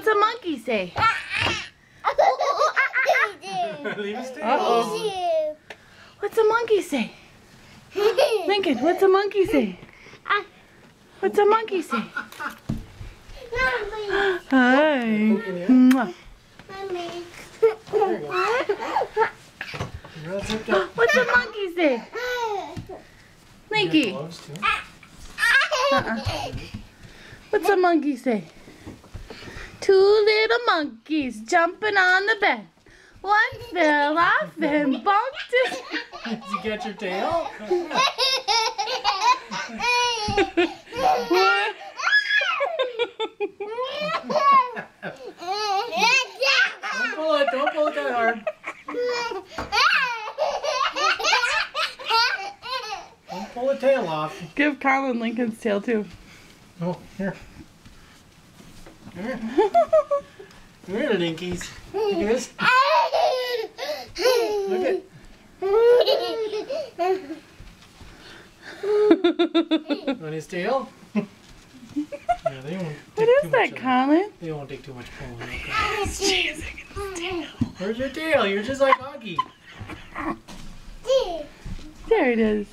What's a monkey say? Uh-oh. What's a monkey say? Lincoln, what's a monkey say? What's a monkey say? Hi. Mwah. What's a monkey say? Linky. What's a monkey say? Two little monkeys jumping on the bed. One fell off and bumped it. Did you get your tail? What? Don't pull it that hard. Don't pull the tail off. Give Colin Lincoln's tail too. Oh, here. Here. Here, Linkies. Look at this. Look at. On his tail? Yeah, they won't What is that, Colin? They won't take too much pulling. Okay. It's chasing his tail. Where's your tail? You're just like Augie. There it is.